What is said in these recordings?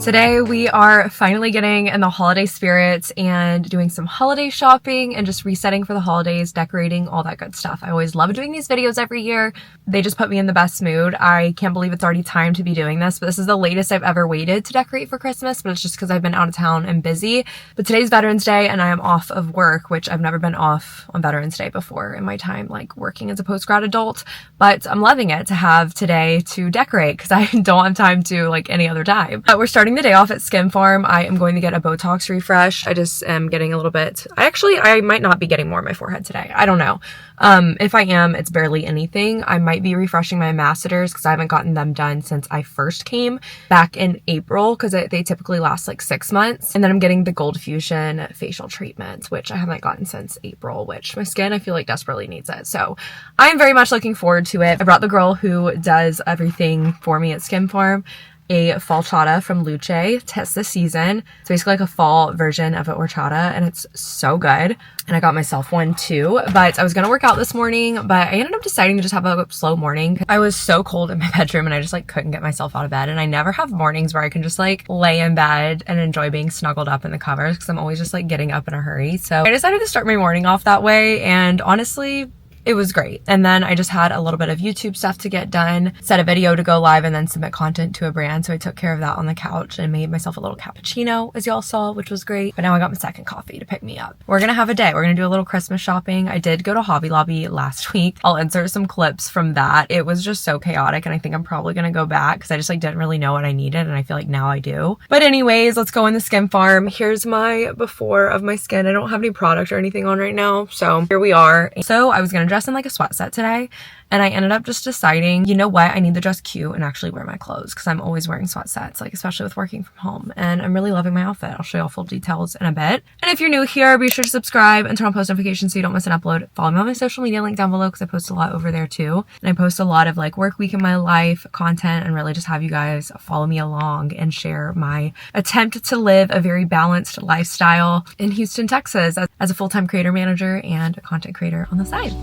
Today we are finally getting in the holiday spirits and doing some holiday shopping and just resetting for the holidays, decorating, all that good stuff. I always love doing these videos every year. They just put me in the best mood. I can't believe it's already time to be doing this, but this is the latest I've ever waited to decorate for Christmas, but it's just because I've been out of town and busy. But today's Veterans Day and I am off of work, which I've never been off on Veterans Day before in my time, like working as a post-grad adult, but I'm loving it to have today to decorate because I don't have time to like any other time. But we're starting the day off at Skin Farm. I am going to get a Botox refresh. I just am getting a little bit, I might not be getting more on my forehead today. I don't know. If I am, it's barely anything. I might be refreshing my masseters because I haven't gotten them done since I first came back in April because they typically last like 6 months. And then I'm getting the Gold Fusion facial treatment, which I haven't gotten since April, which my skin, I feel like desperately needs it. So I'm very much looking forward to it. I brought the girl who does everything for me at Skin Farm a falchata from Luce. Tis the season. It's basically like a fall version of an horchata and it's so good. And I got myself one too, but I was gonna work out this morning, but I ended up deciding to just have a slow morning. I was so cold in my bedroom and I just like couldn't get myself out of bed. And I never have mornings where I can just like lay in bed and enjoy being snuggled up in the covers because I'm always just like getting up in a hurry. So I decided to start my morning off that way and honestly, it was great. And then I just had a little bit of YouTube stuff to get done, set a video to go live and then submit content to a brand. So I took care of that on the couch and made myself a little cappuccino as y'all saw, which was great. But now I got my second coffee to pick me up. We're gonna have a day. We're gonna do a little Christmas shopping. I did go to Hobby Lobby last week. I'll insert some clips from that. It was just so chaotic and I think I'm probably gonna go back because I just like didn't really know what I needed and I feel like now I do. But anyways, let's go in the Skin Farm. Here's my before of my skin. I don't have any product or anything on right now. So here we are. So I was gonna dress in like a sweat set today and I ended up just deciding, you know what, I need to dress cute and actually wear my clothes because I'm always wearing sweat sets, like especially with working from home, and I'm really loving my outfit. I'll show you all full details in a bit. And if you're new here, be sure to subscribe and turn on post notifications so you don't miss an upload. Follow me on my social media link down below because I post a lot over there too, and I post a lot of like work week in my life content and really just have you guys follow me along and share my attempt to live a very balanced lifestyle in Houston, Texas as a full-time creator manager and a content creator on the side.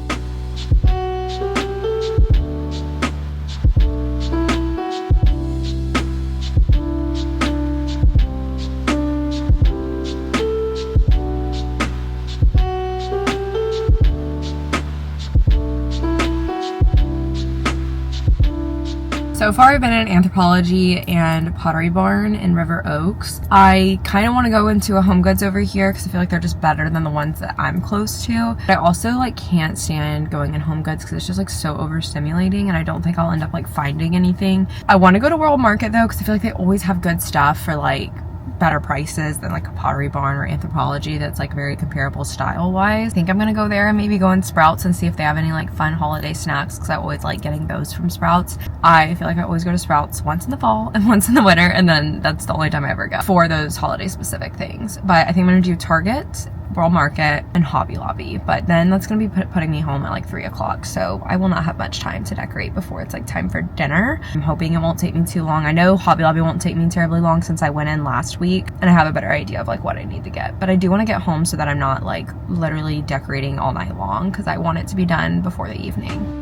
So far I've been in Anthropologie and Pottery Barn in River Oaks. I kind of want to go into a Home Goods over here because I feel like they're just better than the ones that I'm close to. But I also like can't stand going in Home Goods because it's just like so overstimulating and I don't think I'll end up like finding anything. I want to go to World Market though because I feel like they always have good stuff for like better prices than like a Pottery Barn or Anthropologie that's like very comparable style wise. I think I'm gonna go there and maybe go in Sprouts and see if they have any like fun holiday snacks because I always like getting those from Sprouts. I feel like I always go to Sprouts once in the fall and once in the winter and then that's the only time I ever go for those holiday specific things. But I think I'm gonna do Target, World Market, and Hobby Lobby, but then that's gonna be putting me home at like 3 o'clock, so I will not have much time to decorate before it's like time for dinner. I'm hoping it won't take me too long. I know Hobby Lobby won't take me terribly long since I went in last week and I have a better idea of like what I need to get, but I do want to get home so that I'm not like literally decorating all night long because I want it to be done before the evening.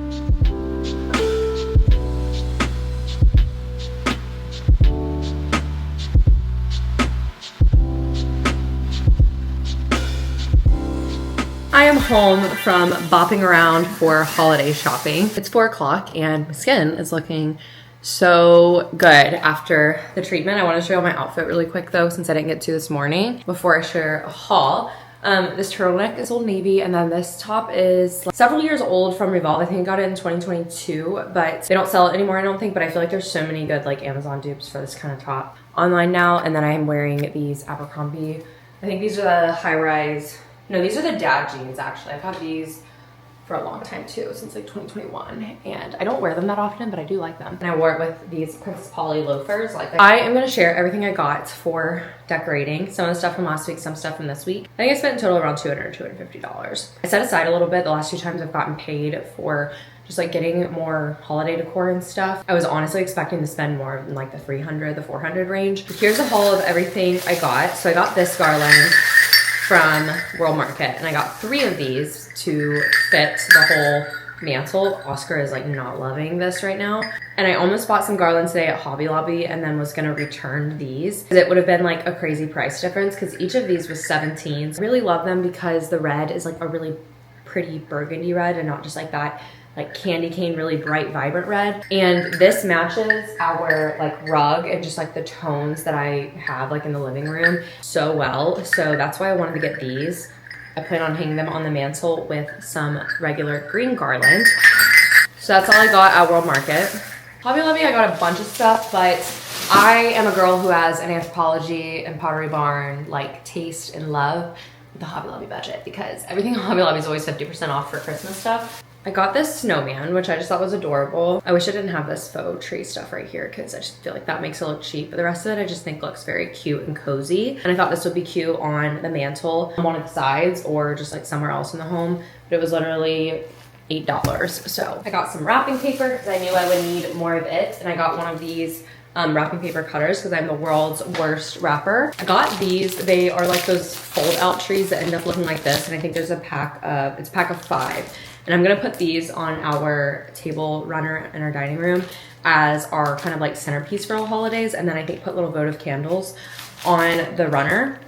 I am home from bopping around for holiday shopping. It's 4 o'clock and my skin is looking so good after the treatment. I want to show you my outfit really quick though since I didn't get to this morning before I share a haul. This turtleneck is Old Navy and then this top is like several years old from Revolve. I think I got it in 2022, but they don't sell it anymore I don't think, but I feel like there's so many good like Amazon dupes for this kind of top online now. And then I am wearing these Abercrombie. I think these are the high-rise. No, these are the dad jeans actually. I've had these for a long time too, since like 2021. And I don't wear them that often, but I do like them. And I wore it with these Princess Polly loafers. Like I am gonna share everything I got for decorating. Some of the stuff from last week, some stuff from this week. I think I spent in total around $200 or $250. I set aside a little bit the last 2 times I've gotten paid for just like getting more holiday decor and stuff. I was honestly expecting to spend more in like the 300, the 400 range. But here's a haul of everything I got. So I got this garland from World Market and I got 3 of these to fit the whole mantle. Oscar is like not loving this right now. And I almost bought some garlands today at Hobby Lobby and then was gonna return these. It would have been like a crazy price difference because each of these was 17. I really love them because the red is like a really pretty burgundy red and not just like that like candy cane, really bright, vibrant red. And this matches our like rug and just like the tones that I have like in the living room so well. So that's why I wanted to get these. I plan on hanging them on the mantle with some regular green garland. So that's all I got at World Market. Hobby Lobby, I got a bunch of stuff, but I am a girl who has an Anthropologie and Pottery Barn like taste and love the Hobby Lobby budget because everything on Hobby Lobby is always 50% off for Christmas stuff. I got this snowman, which I just thought was adorable. I wish I didn't have this faux tree stuff right here because I just feel like that makes it look cheap. But the rest of it I just think looks very cute and cozy. And I thought this would be cute on the mantle on one of the sides or just like somewhere else in the home. But it was literally $8. So I got some wrapping paper because I knew I would need more of it. And I got one of these wrapping paper cutters because I'm the world's worst wrapper. I got these. They are like those fold out trees that end up looking like this. And I think there's a pack of, it's a pack of 5. And I'm gonna put these on our table runner in our dining room as our kind of like centerpiece for all holidays. And then I think put little votive candles on the runner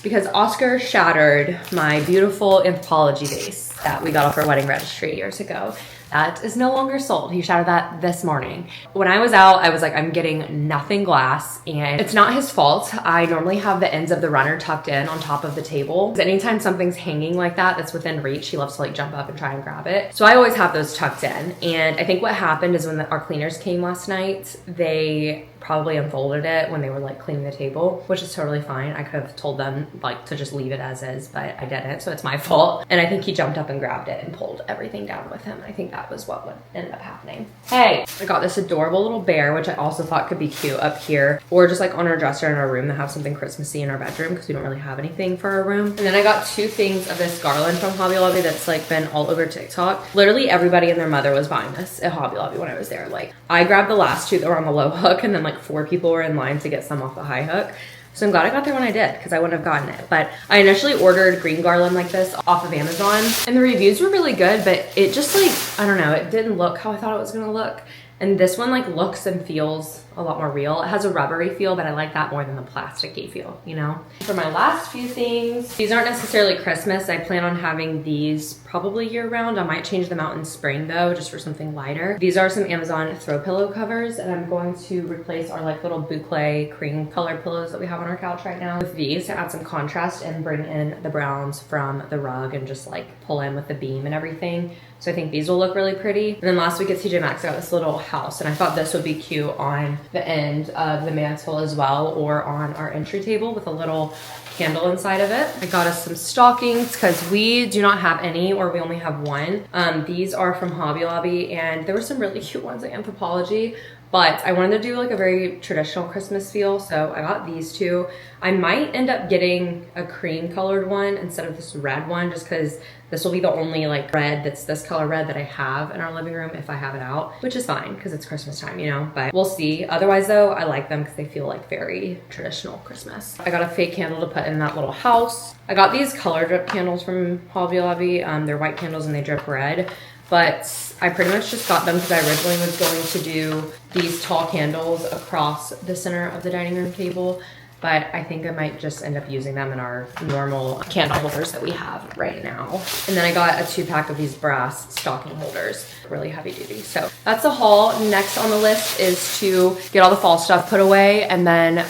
because Oscar shattered my beautiful Anthropologie vase that we got off our wedding registry years ago. That is no longer sold. He shattered that this morning. When I was out, I was like, I'm getting nothing glass, and it's not his fault. I normally have the ends of the runner tucked in on top of the table. Anytime something's hanging like that, that's within reach, he loves to like jump up and try and grab it. So I always have those tucked in. And I think what happened is when our cleaners came last night, they probably unfolded it when they were like cleaning the table, which is totally fine. I could have told them like to just leave it as is, but I didn't, so it's my fault. And I think he jumped up and grabbed it and pulled everything down with him. I think that was what would end up happening. Hey, I got this adorable little bear, which I also thought could be cute up here, or just like on our dresser in our room to have something Christmassy in our bedroom because we don't really have anything for our room. And then I got 2 things of this garland from Hobby Lobby that's like been all over TikTok. Literally everybody and their mother was buying this at Hobby Lobby when I was there. Like I grabbed the last 2 that were on the low hook and then like 4 people were in line to get some off the high hook. So I'm glad I got there when I did because I wouldn't have gotten it. But I initially ordered green garland like this off of Amazon and the reviews were really good, but it just like, I don't know, it didn't look how I thought it was gonna look. And this one like looks and feels a lot more real. It has a rubbery feel, but I like that more than the plasticky feel, you know? For my last few things, these aren't necessarily Christmas. I plan on having these probably year round. I might change them out in spring though, just for something lighter. These are some Amazon throw pillow covers and I'm going to replace our like little boucle cream colored pillows that we have on our couch right now with these to add some contrast and bring in the browns from the rug and just like pull in with the beam and everything. So I think these will look really pretty. And then last week at TJ Maxx, I got this little house and I thought this would be cute on the end of the mantle as well, or on our entry table with a little candle inside of it. I got us some stockings because we do not have any, or we only have one. These are from Hobby Lobby and there were some really cute ones at Anthropologie, but I wanted to do like a very traditional Christmas feel. So I got these 2. I might end up getting a cream colored one instead of this red one, just because this will be the only like red that's this color red that I have in our living room if I have it out, which is fine because it's Christmas time, you know, but we'll see. Otherwise though, I like them because they feel like very traditional Christmas. I got a fake candle to put in that little house. I got these color drip candles from Hobby Lobby. They're white candles and they drip red. But I pretty much just got them because I originally was going to do these tall candles across the center of the dining room table. But I think I might just end up using them in our normal candle holders that we have right now. And then I got a 2-pack of these brass stocking holders, really heavy duty. So that's the haul. Next on the list is to get all the fall stuff put away, and then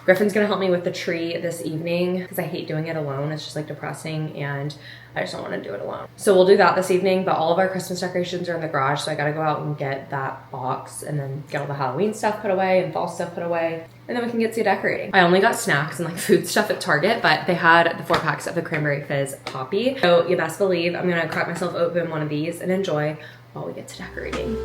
Griffin's gonna help me with the tree this evening because I hate doing it alone. It's just like depressing and I just don't want to do it alone. So we'll do that this evening, but all of our Christmas decorations are in the garage, so I gotta go out and get that box and then get all the Halloween stuff put away and fall stuff put away, and then we can get to decorating. I only got snacks and like food stuff at Target, but they had the 4 packs of the Cranberry Fizz Poppy. So you best believe I'm gonna crack myself open one of these and enjoy while we get to decorating.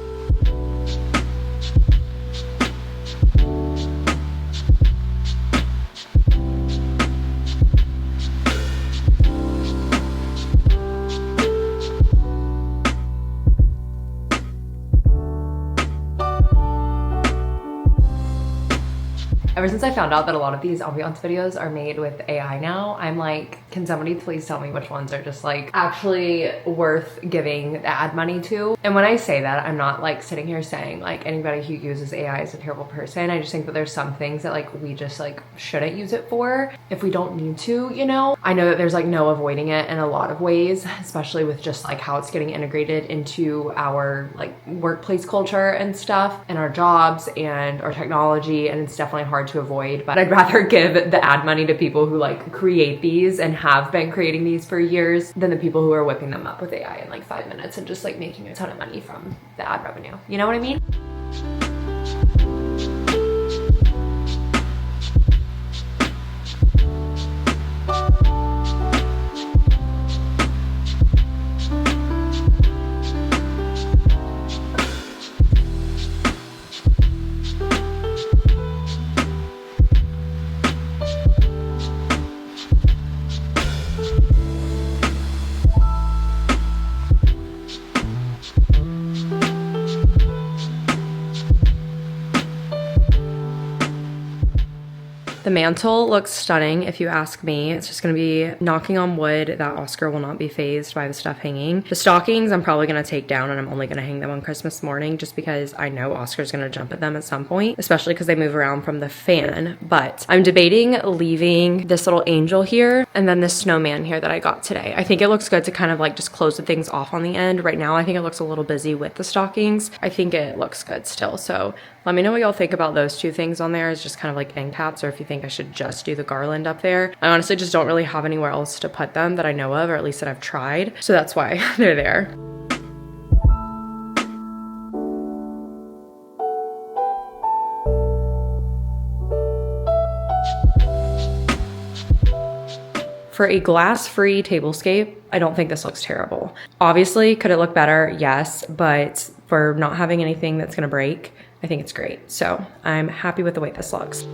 Ever since I found out that a lot of these ambiance videos are made with AI now, I'm like, can somebody please tell me which ones are just like actually worth giving the ad money to? And when I say that, I'm not like sitting here saying like anybody who uses AI is a terrible person. I just think that there's some things that like we just like shouldn't use it for if we don't need to, you know? I know that there's like no avoiding it in a lot of ways, especially with just like how it's getting integrated into our like workplace culture and stuff and our jobs and our technology, and it's definitely hard to avoid. But I'd rather give the ad money to people who like create these and have been creating these for years than the people who are whipping them up with AI in like 5 minutes and just like making a ton of money from the ad revenue. You know what I mean? The mantle looks stunning if you ask me. It's just gonna be knocking on wood that Oscar will not be fazed by the stuff hanging. The stockings I'm probably gonna take down, and I'm only gonna hang them on Christmas morning just because I know Oscar's gonna jump at them at some point, especially because they move around from the fan. But I'm debating leaving this little angel here and then this snowman here that I got today. I think it looks good to kind of like just close the things off on the end. Right now I think it looks a little busy with the stockings. I think it looks good still, so let me know what y'all think about those two things on there. It's just kind of like end caps, or if you think I should just do the garland up there. I honestly just don't really have anywhere else to put them that I know of, or at least that I've tried. So that's why they're there. For a glass-free tablescape, I don't think this looks terrible. Obviously, could it look better? Yes, but for not having anything that's gonna break, I think it's great. So I'm happy with the way this looks.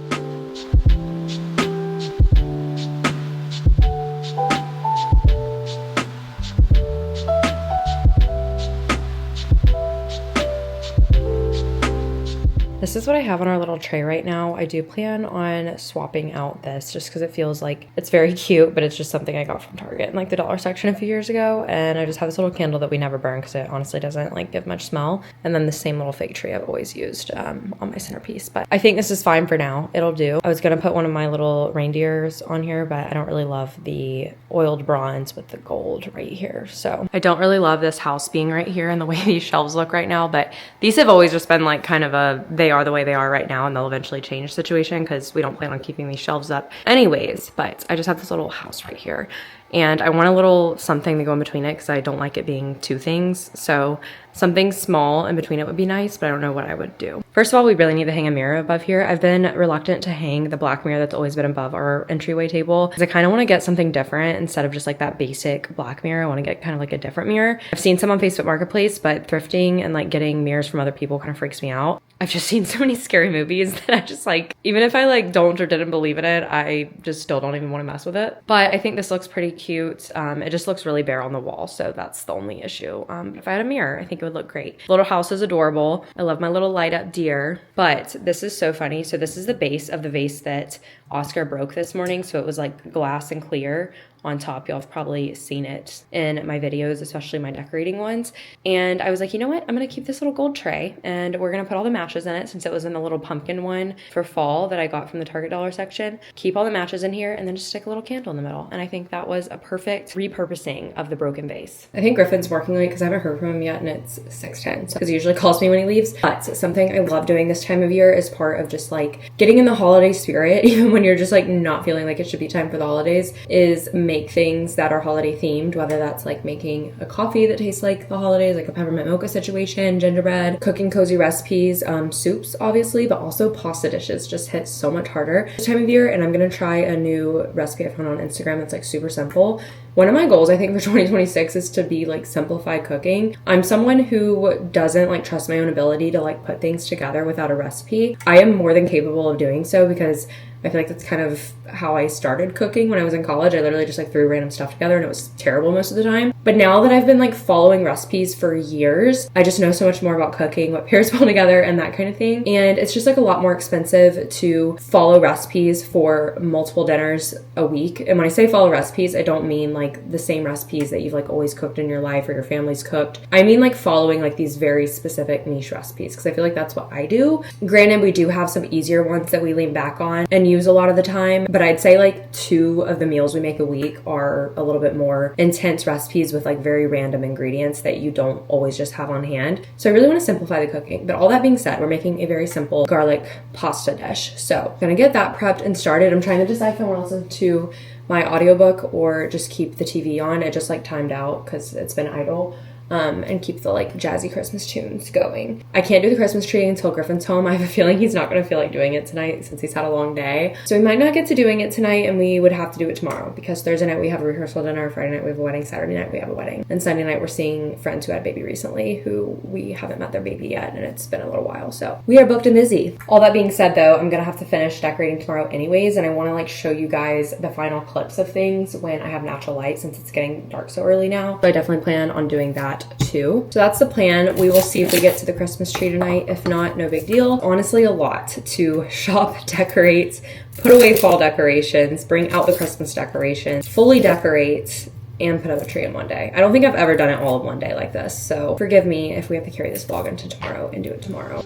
This is what I have on our little tray right now. I do plan on swapping out this just because it feels like it's very cute, but it's just something I got from Target in like the dollar section a few years ago. And I just have this little candle that we never burn because it honestly doesn't like give much smell. And then the same little fig tree I've always used on my centerpiece. But I think this is fine for now. It'll do. I was going to put one of my little reindeers on here, but I don't really love the oiled bronze with the gold right here. So I don't really love this house being right here and the way these shelves look right now. But these have always just been like kind of a, they are the way they are right now, and they'll eventually change situation because we don't plan on keeping these shelves up anyways. But I just have this little house right here, and I want a little something to go in between it because I don't like it being two things. So something small in between it would be nice, but I don't know what I would do. First of all, we really need to hang a mirror above here. I've been reluctant to hang the black mirror that's always been above our entryway table because I kind of want to get something different instead of just like that basic black mirror. I want to get kind of like a different mirror. I've seen some on Facebook Marketplace, but thrifting and like getting mirrors from other people kind of freaks me out. I've just seen so many scary movies that I just like, even if I like don't or didn't believe in it, I just still don't even want to mess with it. But I think this looks pretty cute. It just looks really bare on the wall, so that's the only issue. If I had a mirror, I think it would look great. Little house is adorable. I love my little light up deer, but this is so funny. So this is the base of the vase that Oscar broke this morning. So it was like glass and clear on top. Y'all have probably seen it in my videos, especially my decorating ones. And I was like, you know what? I'm gonna keep this little gold tray and we're gonna put all the matches in it since it was in the little pumpkin one for fall that I got from the Target dollar section. Keep all the matches in here and then just stick a little candle in the middle. And I think that was a perfect repurposing of the broken vase. I think Griffin's working late because I haven't heard from him yet and it's 6:10. So because he usually calls me when he leaves. But something I love doing this time of year is part of just like getting in the holiday spirit, even when you're just like not feeling like it should be time for the holidays, is make things that are holiday themed, whether that's like making a coffee that tastes like the holidays, like a peppermint mocha situation, gingerbread, cooking cozy recipes, soups obviously, but also pasta dishes just hit so much harder this time of year. And I'm gonna try a new recipe I found on Instagram that's like super simple. One of my goals I think for 2026 is to be like simplified cooking. I'm someone who doesn't like trust my own ability to like put things together without a recipe. I am more than capable of doing so because I feel like that's kind of how I started cooking when I was in college. I literally just like threw random stuff together and it was terrible most of the time. But now that I've been like following recipes for years, I just know so much more about cooking, what pairs well together and that kind of thing. And it's just like a lot more expensive to follow recipes for multiple dinners a week. And when I say follow recipes, I don't mean like the same recipes that you've like always cooked in your life or your family's cooked. I mean like following like these very specific niche recipes, because I feel like that's what I do. Granted, we do have some easier ones that we lean back on and use a lot of the time, but I'd say like 2 of the meals we make a week are a little bit more intense recipes with like very random ingredients that you don't always just have on hand. So I really want to simplify the cooking. But all that being said, we're making a very simple garlic pasta dish. So I'm gonna get that prepped and started. I'm trying to decide if I want to listen to my audiobook or just keep the TV on. It just like timed out because it's been idle. And keep the like jazzy Christmas tunes going. I can't do the Christmas tree until Griffin's home. I have a feeling he's not going to feel like doing it tonight since he's had a long day. So we might not get to doing it tonight, and we would have to do it tomorrow because Thursday night we have a rehearsal dinner, Friday night we have a wedding, Saturday night we have a wedding, and Sunday night we're seeing friends who had a baby recently who we haven't met their baby yet, and it's been a little while. So we are booked and busy. All that being said though, I'm going to have to finish decorating tomorrow anyways, and I want to like show you guys the final clips of things when I have natural light since it's getting dark so early now. So I definitely plan on doing that too. So that's the plan. We will see if we get to the Christmas tree tonight. If not, no big deal. Honestly, a lot to shop, decorate, put away fall decorations, bring out the Christmas decorations, fully decorate, and put up a tree in one day. I don't think I've ever done it all in one day like this. So forgive me if we have to carry this vlog into tomorrow and do it tomorrow.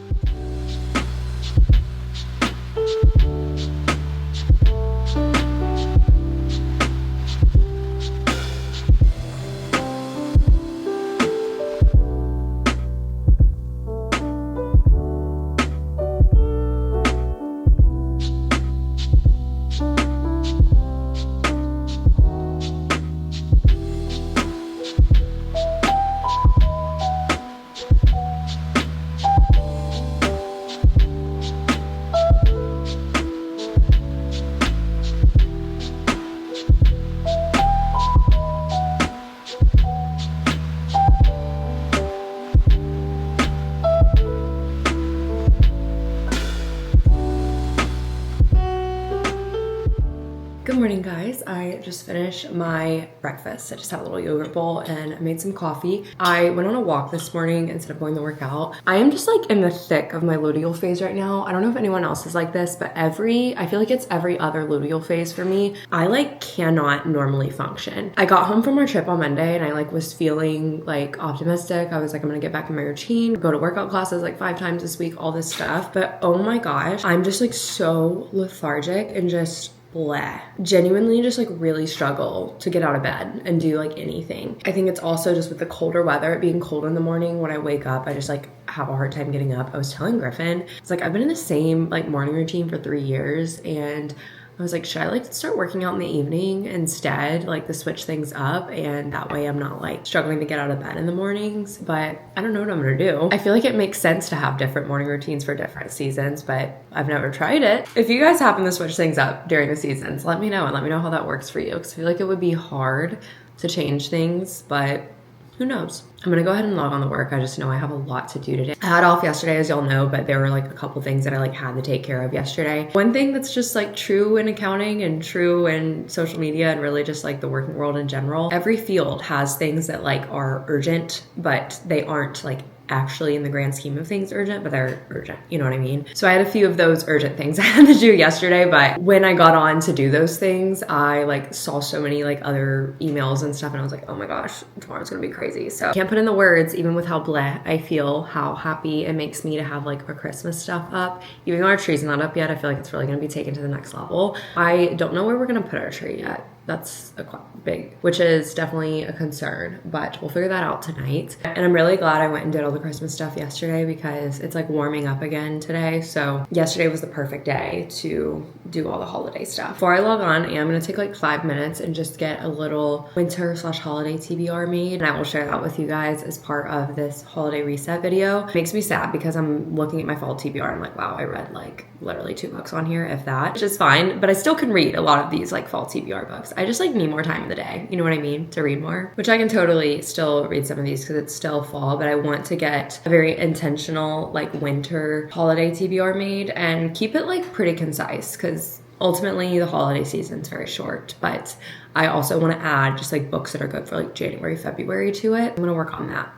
Good morning, guys. I just finished my breakfast. I just had a little yogurt bowl and I made some coffee. I went on a walk this morning instead of going to work out. I am just like in the thick of my luteal phase right now. I don't know if anyone else is like this, but I feel like it's every other luteal phase for me. I like cannot normally function. I got home from our trip on Monday and I like was feeling like optimistic. I was like, I'm gonna get back in my routine, go to workout classes like 5 times this week, all this stuff. But oh my gosh, I'm just like so lethargic and just bleh. Genuinely just like really struggle to get out of bed and do like anything. I think it's also just with the colder weather, it being cold in the morning when I wake up, I just like have a hard time getting up. I was telling Griffin, it's like I've been in the same like morning routine for 3 years and I was like, should I like start working out in the evening instead, like to switch things up, and that way I'm not like struggling to get out of bed in the mornings. But I don't know what I'm gonna do. I feel like it makes sense to have different morning routines for different seasons, but I've never tried it. If you guys happen to switch things up during the seasons, let me know and let me know how that works for you, because I feel like it would be hard to change things, but who knows? I'm gonna go ahead and log on the work. I just know I have a lot to do today. I had off yesterday, as y'all know, but there were like a couple things that I like had to take care of yesterday. One thing that's just like true in accounting and true in social media and really just like the working world in general, every field has things that like are urgent, but they aren't like actually in the grand scheme of things urgent, but they're urgent, you know what I mean? So I had a few of those urgent things I had to do yesterday, but when I got on to do those things, I like saw so many like other emails and stuff and I was like, oh my gosh, tomorrow's gonna be crazy. So I can't put in the words, even with how bleh I feel, how happy it makes me to have like our Christmas stuff up. Even though our tree's not up yet, I feel like it's really gonna be taken to the next level. I don't know where we're gonna put our tree yet. That's big, which is definitely a concern, but we'll figure that out tonight. And I'm really glad I went and did all the Christmas stuff yesterday because it's like warming up again today. So yesterday was the perfect day to do all the holiday stuff. Before I log on, I'm gonna take like 5 minutes and just get a little winter/holiday TBR made. And I will share that with you guys as part of this holiday reset video. It makes me sad because I'm looking at my fall TBR and I'm like, wow, I read like literally 2 books on here, if that, which is fine, but I still can read a lot of these like fall TBR books. I just like need more time in the day, you know what I mean, to read more, which I can totally still read some of these because it's still fall, but I want to get a very intentional like winter holiday TBR made and keep it like pretty concise because ultimately the holiday season's very short, but I also want to add just like books that are good for like January, February to it. I'm going to work on that.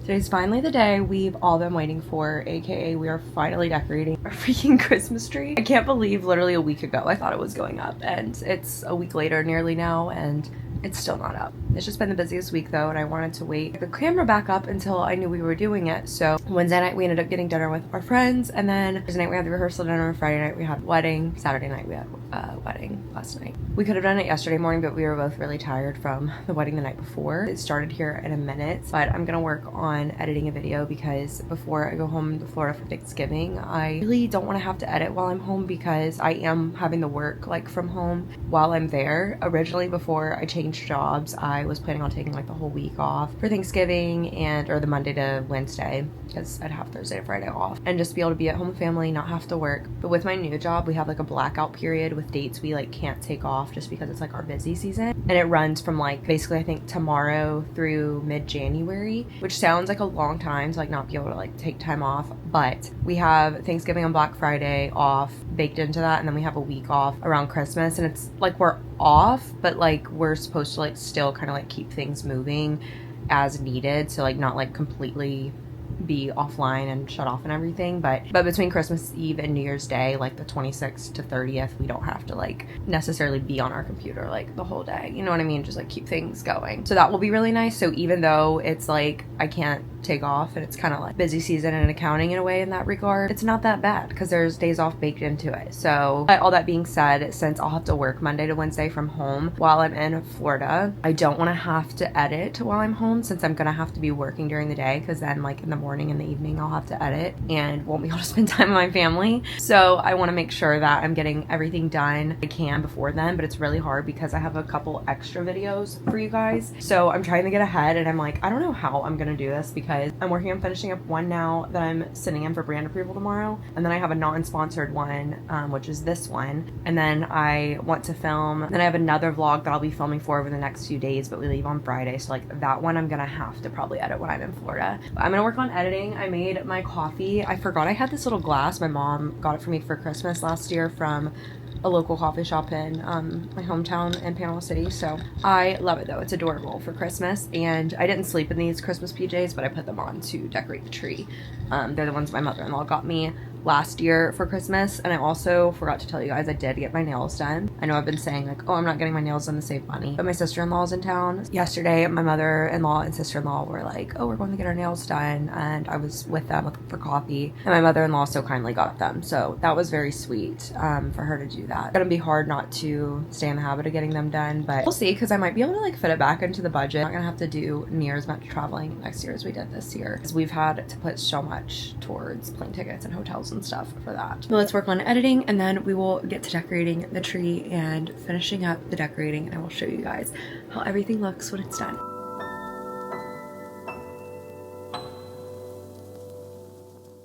Today's finally the day we've all been waiting for, aka we are finally decorating our freaking Christmas tree. I can't believe literally a week ago I thought it was going up, and it's a week later nearly now, and it's still not up. It's just been the busiest week though, and I wanted to wait the camera back up until I knew we were doing it. So Wednesday night we ended up getting dinner with our friends, and then Thursday night we had the rehearsal dinner, Friday night we had a wedding, Saturday night we had a wedding last night. We could have done it yesterday morning, but we were both really tired from the wedding the night before. It started here in a minute, but I'm gonna work on editing a video because before I go home to Florida for Thanksgiving, I really don't want to have to edit while I'm home because I am having to work like from home while I'm there. Originally, before I changed jobs, I was planning on taking like the whole week off for Thanksgiving or the Monday to Wednesday, because I'd have Thursday to Friday off and just be able to be at home with family, not have to work. But with my new job, we have like a blackout period with dates we like can't take off just because it's like our busy season, and it runs from like basically I think tomorrow through mid-January, which sounds like a long time to like not be able to like take time off, but we have Thanksgiving and Black Friday off baked into that, and then we have a week off around Christmas, and it's like we're off, but like we're supposed to like still kind of like keep things moving as needed, so like not like completely be offline and shut off and everything, but between Christmas Eve and New Year's Day, like the 26th to 30th, we don't have to like necessarily be on our computer like the whole day, you know what I mean, just like keep things going. So that will be really nice. So even though it's like I can't take off and it's kind of like busy season in accounting in a way in that regard, it's not that bad because there's days off baked into it. So all that being said, since I'll have to work Monday to Wednesday from home while I'm in Florida, I don't want to have to edit while I'm home, since I'm gonna have to be working during the day, because then like in the morning and the evening I'll have to edit and won't be able to spend time with my family. So I want to make sure that I'm getting everything done I can before then, but it's really hard because I have a couple extra videos for you guys. So I'm trying to get ahead, and I'm like, I don't know how I'm gonna do this because I'm working on finishing up one now that I'm sending in for brand approval tomorrow, and then I have a non-sponsored one, which is this one, and then I want to film, then I have another vlog that I'll be filming for over the next few days, but we leave on Friday, so like that one I'm gonna have to probably edit when I'm in Florida. But I'm gonna work on editing. I made my coffee. I forgot I had this little glass. My mom got it for me for Christmas last year from a local coffee shop in my hometown in Panama City. So I love it though. It's adorable for Christmas, and I didn't sleep in these Christmas PJs, but I put them on to decorate the tree. They're the ones my mother-in-law got me last year for Christmas. And I also forgot to tell you guys, I did get my nails done. I know I've been saying like, oh, I'm not getting my nails done to save money, but my sister-in-law's in town. Yesterday, my mother-in-law and sister-in-law were like, oh, we're going to get our nails done, and I was with them for coffee, and my mother-in-law so kindly got them. So that was very sweet for her to do that. It's gonna be hard not to stay in the habit of getting them done, but we'll see, because I might be able to like fit it back into the budget. I'm not gonna have to do near as much traveling next year as we did this year, because we've had to put so much towards plane tickets and hotels and stuff for that. But let's work on editing, and then we will get to decorating the tree and finishing up the decorating, and I will show you guys how everything looks when it's done.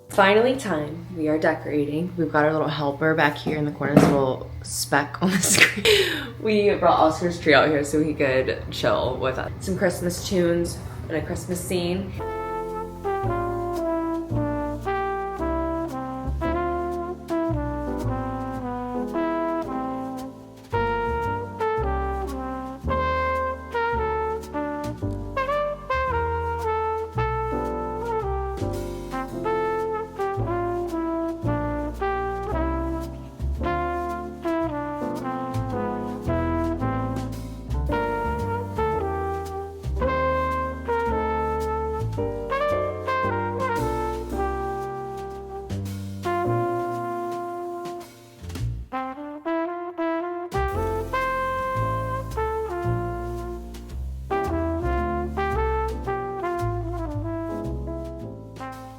Finally time. We are decorating. We've got our little helper back here in the corner, this little speck on the screen. We brought Oscar's tree out here so he could chill with us. Some Christmas tunes and a Christmas scene.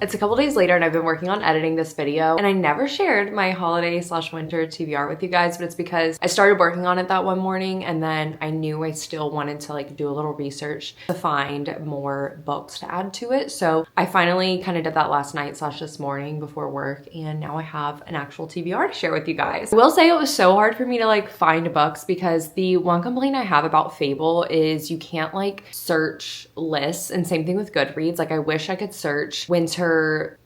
It's a couple days later and I've been working on editing this video, and I never shared my holiday/winter TBR with you guys, but it's because I started working on it that one morning and then I knew I still wanted to like do a little research to find more books to add to it. So I finally kind of did that last night/this morning before work, and now I have an actual TBR to share with you guys. I will say it was so hard for me to like find books because the one complaint I have about Fable is you can't like search lists, and same thing with Goodreads. Like I wish I could search winter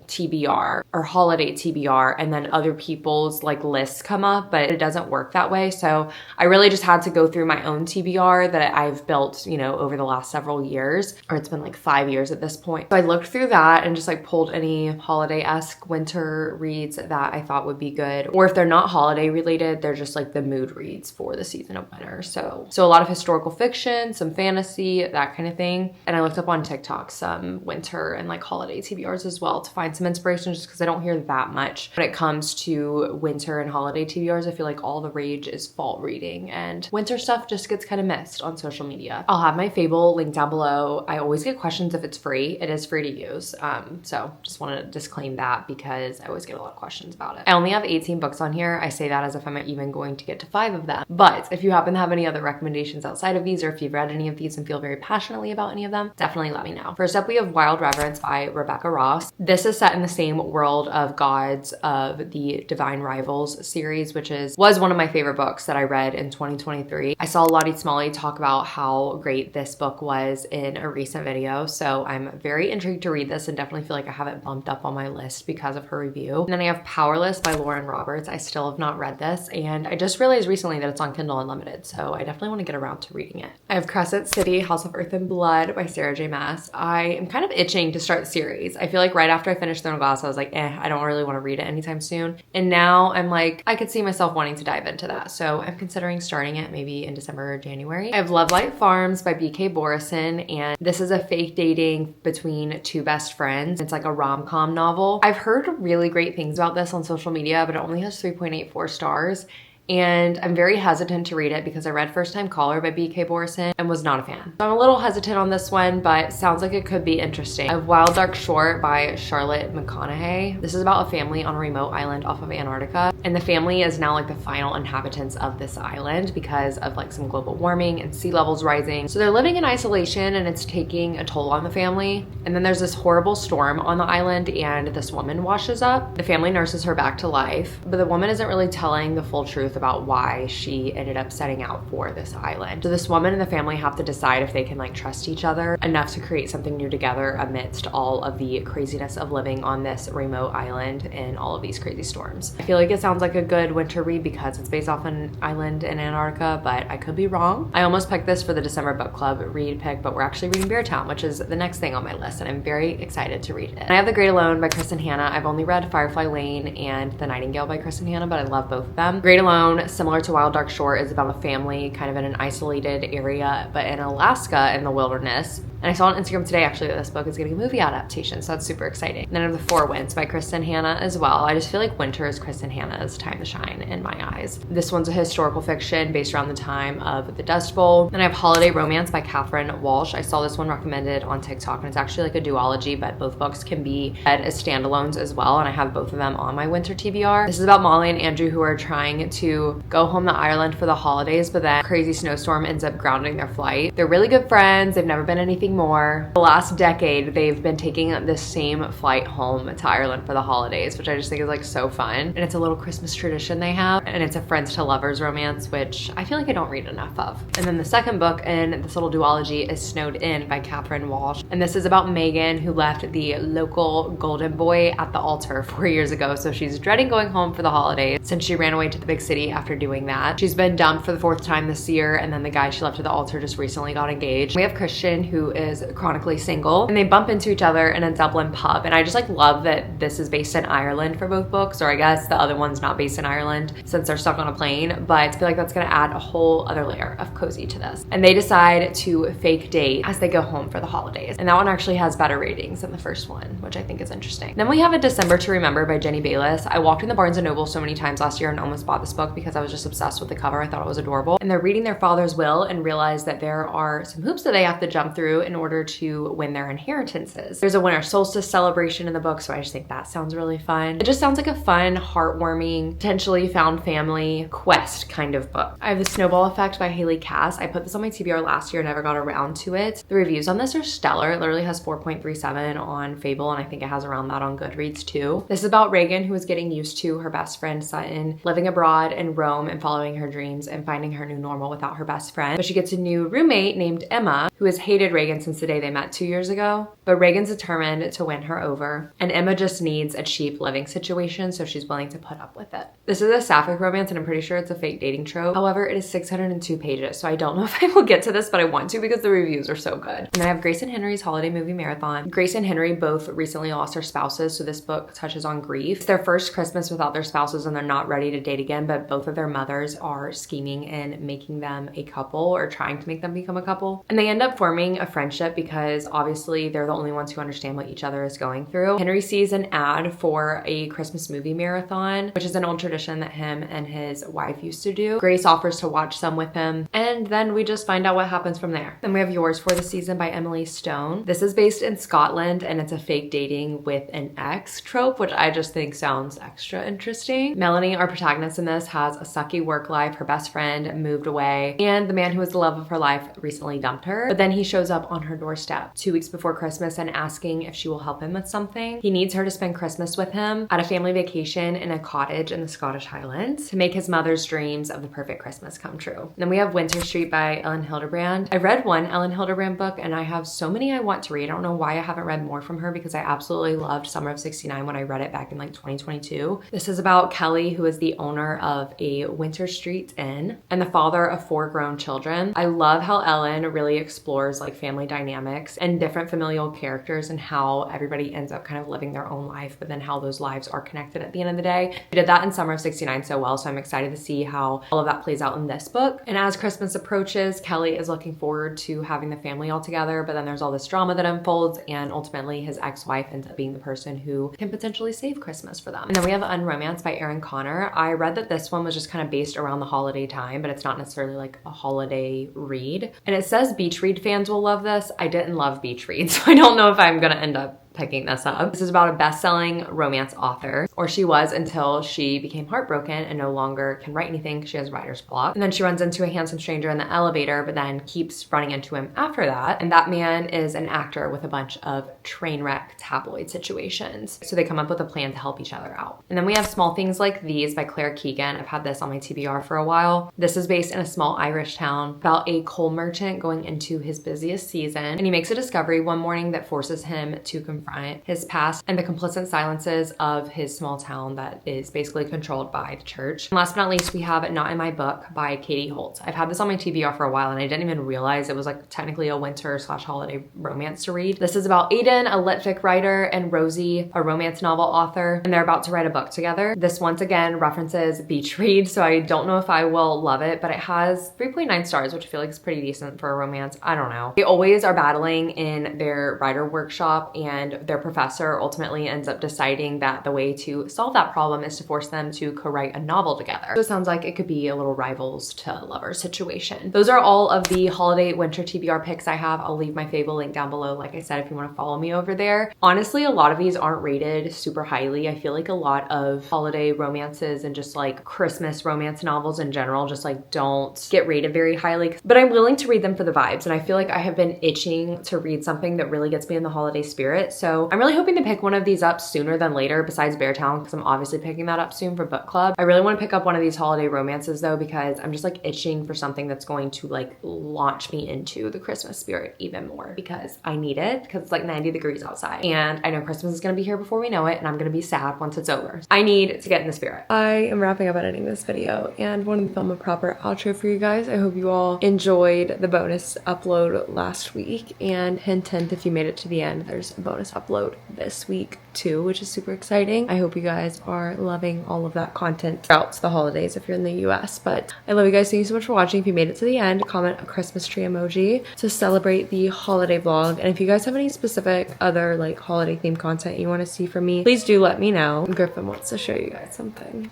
TBR or holiday TBR and then other people's like lists come up, but it doesn't work that way. So I really just had to go through my own TBR that I've built, you know, over the last several years, or it's been like 5 years at this point. So I looked through that and just like pulled any holiday-esque winter reads that I thought would be good. Or if they're not holiday related, they're just like the mood reads for the season of winter. So a lot of historical fiction, some fantasy, that kind of thing. And I looked up on TikTok some winter and like holiday TBRs as well to find some inspiration, just because I don't hear that much when it comes to winter and holiday TBRs. I feel like all the rage is fall reading and winter stuff just gets kind of missed on social media. I'll have my Fable linked down below. I always get questions if it's free. It is free to use. So just want to disclaim that because I always get a lot of questions about it. I only have 18 books on here. I say that as if I'm even going to get to 5 of them. But if you happen to have any other recommendations outside of these, or if you've read any of these and feel very passionately about any of them, definitely let me know. First up, we have Wild Reverence by Rebecca Ross. This is set in the same world of Gods of the Divine Rivals series, which was one of my favorite books that I read in 2023. I saw Lottie Smalley talk about how great this book was in a recent video, so I'm very intrigued to read this and definitely feel like I have it bumped up on my list because of her review. And then I have Powerless by Lauren Roberts. I still have not read this, and I just realized recently that it's on Kindle Unlimited, so I definitely want to get around to reading it. I have Crescent City, House of Earth and Blood by Sarah J. Maas. I am kind of itching to start the series. I feel like right after I finished Throne of Glass, I was like, I don't really want to read it anytime soon. And now I'm like, I could see myself wanting to dive into that. So I'm considering starting it maybe in December or January. I have Love Light Farms by BK Borison, and this is a fake dating between two best friends. It's like a rom-com novel. I've heard really great things about this on social media, but it only has 3.84 stars. And I'm very hesitant to read it because I read First Time Caller by BK Borison and was not a fan. So I'm a little hesitant on this one, but sounds like it could be interesting. I have Wild Dark Short by Charlotte McConaughey. This is about a family on a remote island off of Antarctica, and the family is now like the final inhabitants of this island because of like some global warming and sea levels rising. So they're living in isolation and it's taking a toll on the family. And then there's this horrible storm on the island and this woman washes up. The family nurses her back to life, but the woman isn't really telling the full truth about why she ended up setting out for this island. So this woman and the family have to decide if they can like trust each other enough to create something new together amidst all of the craziness of living on this remote island in all of these crazy storms. I feel like it sounds like a good winter read because it's based off an island in Antarctica, but I could be wrong. I almost picked this for the December book club read pick, but we're actually reading Beartown, which is the next thing on my list, and I'm very excited to read it. And I have The Great Alone by Kristen Hanna. I've only read Firefly Lane and The Nightingale by Kristen Hanna, but I love both of them. Great Alone, similar to Wild Dark Short, is about a family kind of in an isolated area, but in Alaska in the wilderness. And I saw on Instagram today actually that this book is getting a movie adaptation, so that's super exciting. And then I have The Four Winds by Kristen Hanna as well. I just feel like winter is Kristen Hanna's time to shine in my eyes. This one's a historical fiction based around the time of the Dust Bowl. Then I have Holiday Romance by Catherine Walsh. I saw this one recommended on TikTok, and it's actually like a duology, but both books can be read as standalones as well, and I have both of them on my winter TBR. This is about Molly and Andrew who are trying to go home to Ireland for the holidays, but then a crazy snowstorm ends up grounding their flight. They're really good friends. They've never been anything more. The last decade, they've been taking the same flight home to Ireland for the holidays, which I just think is like so fun. And it's a little Christmas tradition they have, and it's a friends to lovers romance, which I feel like I don't read enough of. And then the second book in this little duology is Snowed In by Catherine Walsh. And this is about Megan, who left the local golden boy at the altar 4 years ago. So she's dreading going home for the holidays since she ran away to the big city after doing that. She's been dumped for the 4th time this year, and then the guy she left at the altar just recently got engaged. We have Christian, who is chronically single, and they bump into each other in a Dublin pub. And I just like love that this is based in Ireland for both books, or I guess the other one's not based in Ireland since they're stuck on a plane, but I feel like that's gonna add a whole other layer of cozy to this. And they decide to fake date as they go home for the holidays. And that one actually has better ratings than the first one, which I think is interesting. Then we have A December to Remember by Jenny Bayless. I walked in the Barnes & Noble so many times last year and almost bought this book book because I was just obsessed with the cover. I thought it was adorable. And they're reading their father's will and realize that there are some hoops that they have to jump through in order to win their inheritances. There's a winter solstice celebration in the book, so I just think that sounds really fun. It just sounds like a fun, heartwarming, potentially found family quest kind of book. I have The Snowball Effect by Haley Cass. I put this on my TBR last year, never got around to it. The reviews on this are stellar. It literally has 4.37 on Fable, and I think it has around that on Goodreads too. This is about Reagan, who is getting used to her best friend Sutton living abroad in Rome and following her dreams and finding her new normal without her best friend. But she gets a new roommate named Emma, who has hated Reagan since the day they met 2 years ago. But Reagan's determined to win her over, and Emma just needs a cheap living situation, so she's willing to put up with it. This is a sapphic romance, and I'm pretty sure it's a fake dating trope. However, it is 602 pages, so I don't know if I will get to this, but I want to because the reviews are so good. And I have Grace and Henry's Holiday Movie Marathon. Grace and Henry both recently lost their spouses, so this book touches on grief. It's their first Christmas without their spouses, and they're not ready to date again, but both of their mothers are scheming and making them a couple, or trying to make them become a couple. And they end up forming a friendship because obviously they're the only ones who understand what each other is going through. Henry sees an ad for a Christmas movie marathon, which is an old tradition that him and his wife used to do. Grace offers to watch some with him, and then we just find out what happens from there. Then we have Yours for the Season by Emily Stone. This is based in Scotland, and it's a fake dating with an ex trope, which I just think sounds extra interesting. Melanie, our protagonist in this, has a sucky work life. Her best friend moved away, and the man who was the love of her life recently dumped her. But then he shows up on her doorstep 2 weeks before Christmas and asking if she will help him with something. He needs her to spend Christmas with him at a family vacation in a cottage in the Scottish Highlands to make his mother's dreams of the perfect Christmas come true. Then we have Winter Street by Ellen Hildebrand. I read one Ellen Hildebrand book, and I have so many I want to read. I don't know why I haven't read more from her because I absolutely loved Summer of '69 when I read it back in like 2022. This is about Kelly, who is the owner of a Winter Street Inn and the father of 4 grown children. I love how Ellen really explores like family dynamics and different familial characters and how everybody ends up kind of living their own life, but then how those lives are connected at the end of the day. She did that in Summer of '69 so well, so I'm excited to see how all of that plays out in this book. And as Christmas approaches, Kelly is looking forward to having the family all together, but then there's all this drama that unfolds, and ultimately his ex-wife ends up being the person who can potentially save Christmas for them. And then we have Unromance by Erin Connor. I read that this one was just kind of based around the holiday time, but it's not necessarily like a holiday read. And it says beach read fans will love this. I didn't love beach read, so I don't know if I'm gonna end up picking this up. This is about a best-selling romance author, or she was until she became heartbroken and no longer can write anything because she has writer's block. And then she runs into a handsome stranger in the elevator, but then keeps running into him after that. And that man is an actor with a bunch of train wreck tabloid situations. So they come up with a plan to help each other out. And then we have Small Things Like These by Claire Keegan. I've had this on my TBR for a while. This is based in a small Irish town about a coal merchant going into his busiest season. And he makes a discovery one morning that forces him to confront his past and the complicit silences of his small town that is basically controlled by the church. And last but not least, we have Not in My Book by Katie Holt. I've had this on my TBR for a while, and I didn't even realize it was like technically a winter/holiday romance to read. This is about Aiden, a lit fic writer, and Rosie, a romance novel author, and they're about to write a book together. This once again references beach read, so I don't know if I will love it, but it has 3.9 stars, which I feel like is pretty decent for a romance. I don't know. They always are battling in their writer workshop, and their professor ultimately ends up deciding that the way to solve that problem is to force them to co-write a novel together. So it sounds like it could be a little rivals to lovers situation. Those are all of the holiday winter TBR picks I have. I'll leave my Fable link down below, like I said, if you want to follow me over there. Honestly, a lot of these aren't rated super highly. I feel like a lot of holiday romances and just like Christmas romance novels in general just like don't get rated very highly, but I'm willing to read them for the vibes, and I feel like I have been itching to read something that really gets me in the holiday spirit. So I'm really hoping to pick one of these up sooner than later besides Beartown, because I'm obviously picking that up soon for book club. I really want to pick up one of these holiday romances though, because I'm just like itching for something that's going to like launch me into the Christmas spirit even more, because I need it, because it's like 90 degrees outside and I know Christmas is going to be here before we know it, and I'm going to be sad once it's over. I need to get in the spirit. I am wrapping up editing this video and wanted to film a proper outro for you guys. I hope you all enjoyed the bonus upload last week, and hint hint, if you made it to the end, there's a bonus upload this week too, which is super exciting. I hope you guys are loving all of that content throughout the holidays if you're in the US. But I love you guys. Thank you so much for watching. If you made it to the end, comment a Christmas tree emoji to celebrate the holiday vlog. And if you guys have any specific other like holiday themed content you want to see from me, please do let me know. Griffin wants to show you guys something.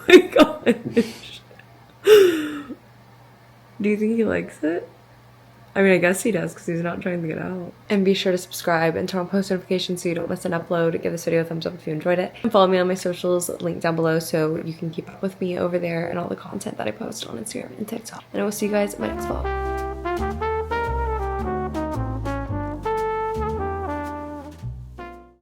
my gosh. Do you think he likes it? I mean, I guess he does because he's not trying to get out. And be sure to subscribe and turn on post notifications so you don't miss an upload. Give this video a thumbs up if you enjoyed it. And follow me on my socials, linked down below, so you can keep up with me over there and all the content that I post on Instagram and TikTok. And I will see you guys in my next vlog.